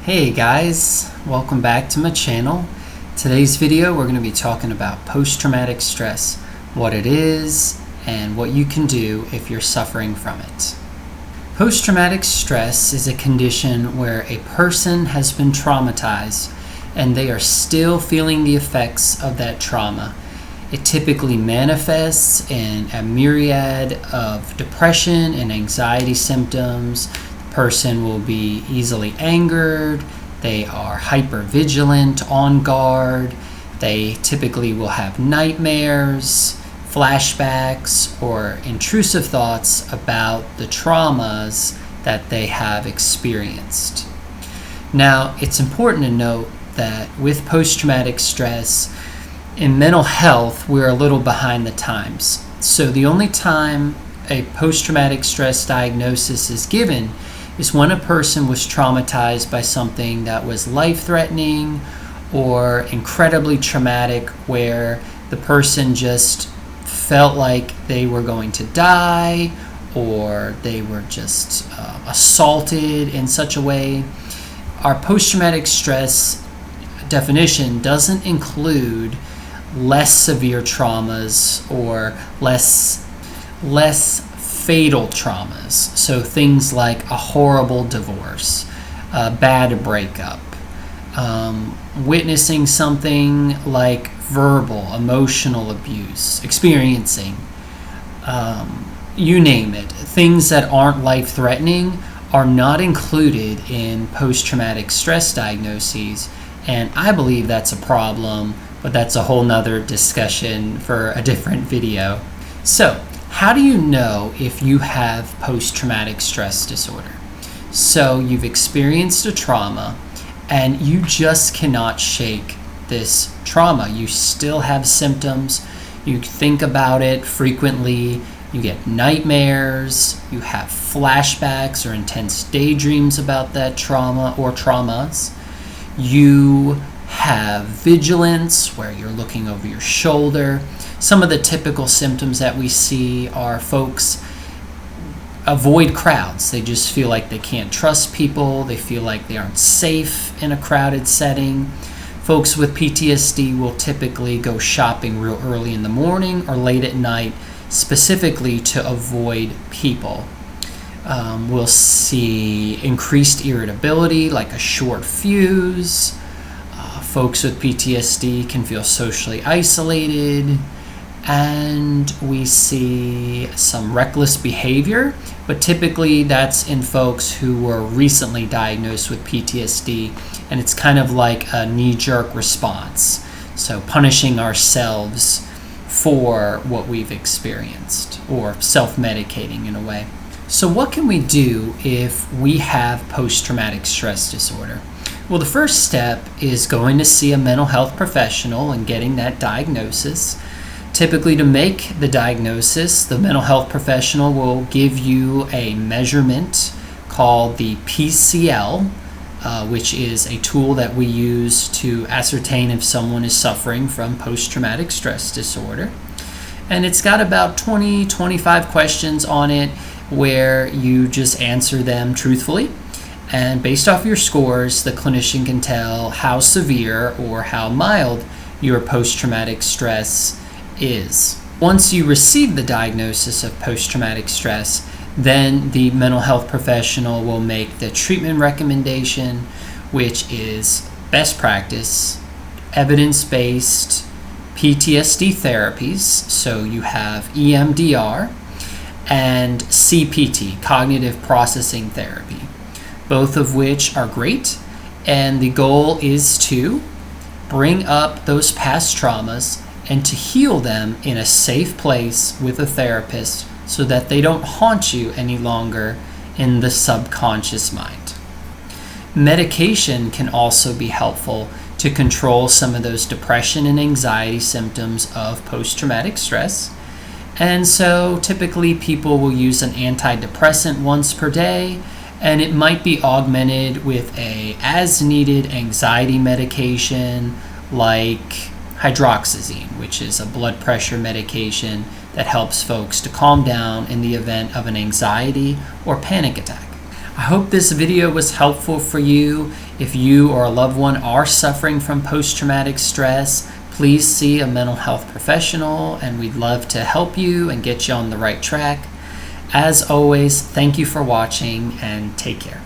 Hey guys, welcome back to my channel. Today's video we're going to be talking about post-traumatic stress, what it is, and what you can do if you're suffering from it. Post-traumatic stress is a condition where a person has been traumatized and they are still feeling the effects of that trauma. It typically manifests in a myriad of depression and anxiety symptoms. Person will be easily angered, they are hypervigilant, on guard, they typically will have nightmares, flashbacks, or intrusive thoughts about the traumas that they have experienced. Now, it's important to note that with post-traumatic stress, in mental health, we're a little behind the times. So the only time a post-traumatic stress diagnosis is given is when a person was traumatized by something that was life-threatening or incredibly traumatic, where the person just felt like they were going to die or they were just assaulted in such a way. Our post-traumatic stress definition doesn't include less severe traumas or less fatal traumas. So things like a horrible divorce, a bad breakup, witnessing something like verbal, emotional abuse, experiencing, you name it. Things that aren't life-threatening are not included in post-traumatic stress diagnoses, and I believe that's a problem, but that's a whole nother discussion for a different video. So, how do you know if you have post-traumatic stress disorder? So you've experienced a trauma and you just cannot shake this trauma. You still have symptoms. You think about it frequently. You get nightmares. You have flashbacks or intense daydreams about that trauma or traumas. You have vigilance where you're looking over your shoulder. Some of the typical symptoms that we see are folks avoid crowds. They just feel like they can't trust people. They feel like they aren't safe in a crowded setting. Folks with PTSD will typically go shopping real early in the morning or late at night, specifically to avoid people. We'll see increased irritability, like a short fuse. Folks with PTSD can feel socially isolated. And we see some reckless behavior, but typically that's in folks who were recently diagnosed with PTSD, and it's kind of like a knee-jerk response. So punishing ourselves for what we've experienced, or self-medicating in a way. So what can we do if we have post-traumatic stress disorder? Well, the first step is going to see a mental health professional and getting that diagnosis. Typically, to make the diagnosis, the mental health professional will give you a measurement called the PCL, which is a tool that we use to ascertain if someone is suffering from post-traumatic stress disorder. And it's got about 20-25 questions on it where you just answer them truthfully. And based off your scores, the clinician can tell how severe or how mild your post-traumatic stress is. Once you receive the diagnosis of post-traumatic stress, then the mental health professional will make the treatment recommendation, which is best practice, evidence-based PTSD therapies. So you have EMDR and CPT, cognitive processing therapy, both of which are great. And the goal is to bring up those past traumas and to heal them in a safe place with a therapist so that they don't haunt you any longer in the subconscious mind. Medication can also be helpful to control some of those depression and anxiety symptoms of post-traumatic stress. And so typically people will use an antidepressant once per day, and it might be augmented with a as-needed anxiety medication like hydroxyzine, which is a blood pressure medication that helps folks to calm down in the event of an anxiety or panic attack. I hope this video was helpful for you. If you or a loved one are suffering from post-traumatic stress, please see a mental health professional, and we'd love to help you and get you on the right track. As always, thank you for watching, and take care.